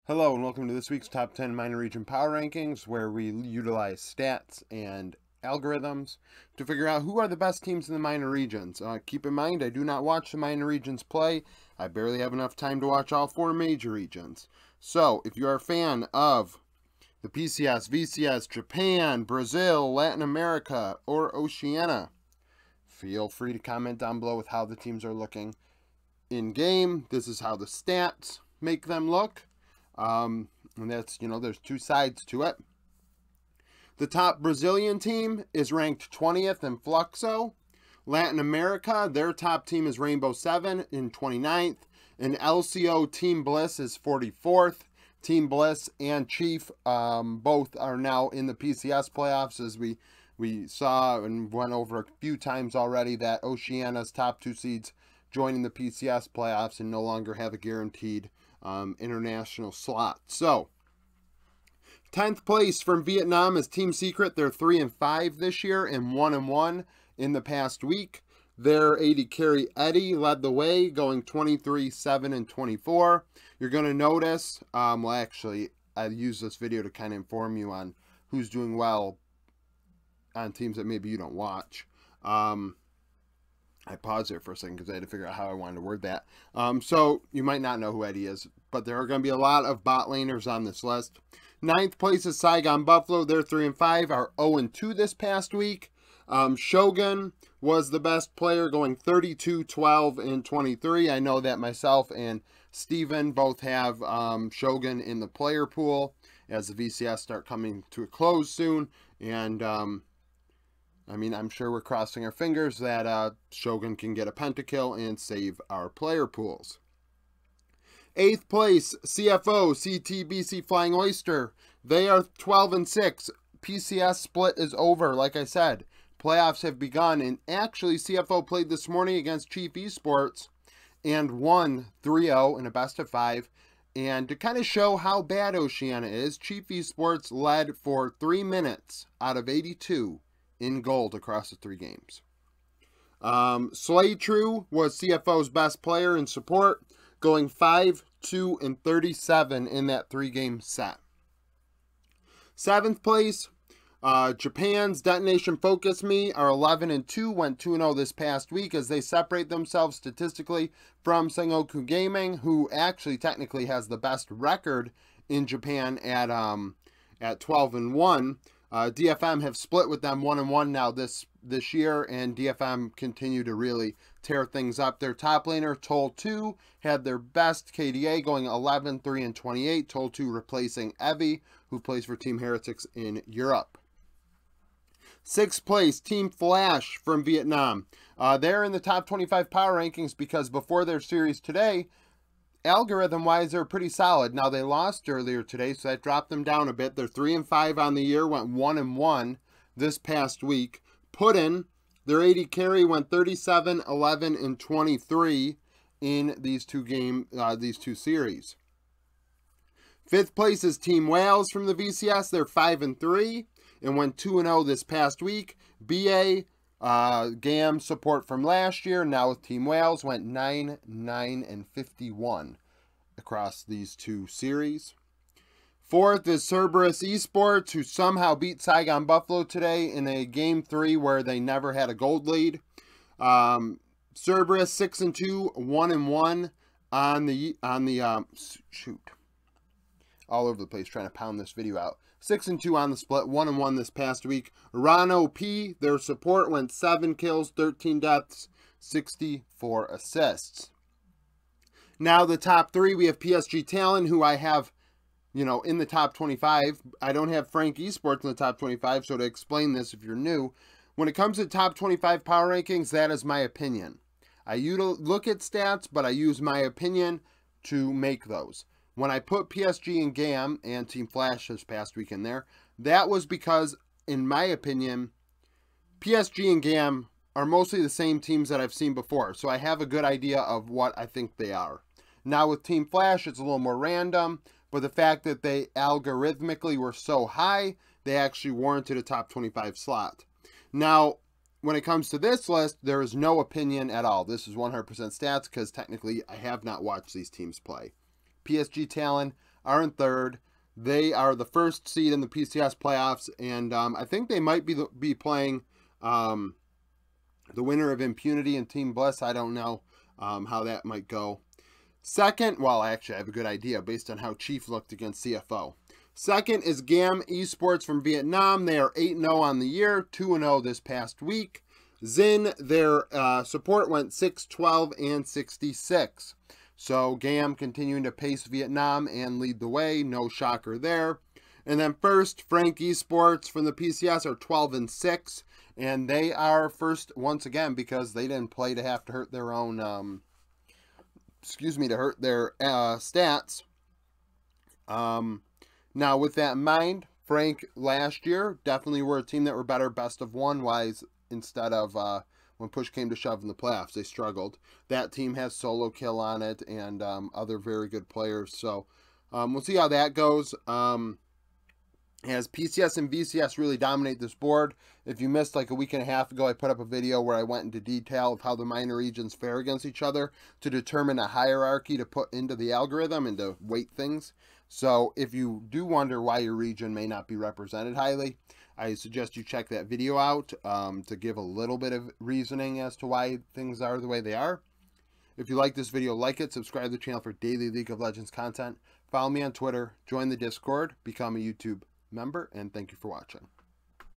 Hello and welcome to this week's Top 10 Minor Region Power Rankings, where we utilize stats and algorithms to figure out who are the best teams in the minor regions. Keep in mind, I do not watch the minor regions play. I barely have enough time to watch all four major regions. So, if you are a fan of the PCS, VCS, Japan, Brazil, Latin America, or Oceania, feel free to comment down below with how the teams are looking in game. This is how the stats make them look. And that's, there's two sides to it. The top Brazilian team is ranked 20th in Fluxo. Latin America, their top team is Rainbow 7 in 29th. And LCO Team Bliss is 44th. Team Bliss and Chief both are now in the PCS playoffs, as we saw and went over a few times already that Oceania's top two seeds joining the PCS playoffs and no longer have a guaranteed international slot. So 10th place from Vietnam is Team Secret. They're 3-5 this year and 1-1 in the past week. Their AD carry Eddie led the way, going 23, 7, and 24. You're going to notice, well, actually, I use this video to kind of inform you on who's doing well on teams that maybe you don't watch. I paused there for a second because I had to figure out how I wanted to word that. So you might not know who Eddie is, but there are going to be a lot of bot laners on this list. 9th place is Saigon Buffalo. They're 3-5, are 0-2 this past week. Shogun was the best player, going 32, 12, and 23. I know that myself and Steven both have Shogun in the player pool as the VCS start coming to a close soon. And I'm sure we're crossing our fingers that Shogun can get a pentakill and save our player pools. 8th place, CFO, CTBC Flying Oyster. They are 12-6. PCS split is over, like I said. Playoffs have begun, and actually CFO played this morning against Chief Esports and won 3-0 in a best-of-5. And to kind of show how bad Oceania is, Chief Esports led for 3 minutes out of 82 in gold across the 3 games. Slay True was CFO's best player in support, going 5, 2, and 37 in that 3-game set. 7th place, Japan's Detonation Focus Me are 11-2, went 2-0 this past week as they separate themselves statistically from Sengoku Gaming, who actually technically has the best record in Japan at 12-1. DFM have split with them 1-1 now this year, and DFM continue to really tear things up. Their top laner, Toll2, had their best KDA, going 11, 3, and 28. Toll2 replacing Evie, who plays for Team Heretics in Europe. 6th place, Team Flash from Vietnam. They're in the top 25 power rankings because before their series today, algorithm-wise, they're pretty solid. Now, they lost earlier today, so that dropped them down a bit. They're 3-5 on the year, went 1-1 this past week. Puddin', their AD carry, went 37, 11, and 23 in these two series. 5th place is Team Wales from the VCS. They're 5-3 and went 2-0 this past week. BA, GAM support from last year, now with Team Wales, went 9, 9, and 51 across these two series. 4th is Cerberus Esports, who somehow beat Saigon Buffalo today in a Game 3 where they never had a gold lead. Cerberus 6-2, 1-1 on the shoot. All over the place trying to pound this video out. 6-2 on the split, 1-1 this past week. Rano P, their support, went 7 kills, 13 deaths, 64 assists. Now the top 3, we have PSG Talon, who I have, in the top 25. I don't have Frank Esports in the top 25, so to explain this if you're new, when it comes to top 25 power rankings, that is my opinion. I look at stats, but I use my opinion to make those. When I put PSG and GAM and Team Flash this past week in there, that was because, in my opinion, PSG and GAM are mostly the same teams that I've seen before. So I have a good idea of what I think they are. Now with Team Flash, it's a little more random, but the fact that they algorithmically were so high, they actually warranted a top 25 slot. Now, when it comes to this list, there is no opinion at all. This is 100% stats because technically I have not watched these teams play. PSG Talon, are in third. They are the first seed in the PCS playoffs, and I think they might be playing the winner of Impunity and Team Bliss. I don't know how that might go. Second, well, actually, I have a good idea based on how Chief looked against CFO. Second is GAM Esports from Vietnam. They are 8-0 on the year, 2-0 this past week. Zin, their support went 6-12 and 66. So GAM continuing to pace Vietnam and lead the way. No shocker there. And then first, Frank Esports from the PCS are 12-6. And they are first once again because they didn't play to have to hurt their own, to hurt their stats. Now, with that in mind, Frank last year definitely were a team that were better best of one wise instead of when push came to shove in the playoffs. They struggled. That team has Solo Kill on it and other very good players. So we'll see how that goes. As PCS and VCS really dominate this board. If you missed like a week and a half ago, I put up a video where I went into detail of how the minor regions fare against each other to determine a hierarchy to put into the algorithm and to weight things. So if you do wonder why your region may not be represented highly, I suggest you check that video out to give a little bit of reasoning as to why things are the way they are. If you like this video, like it, subscribe to the channel for daily League of Legends content, follow me on Twitter, join the Discord, become a YouTube member, and thank you for watching.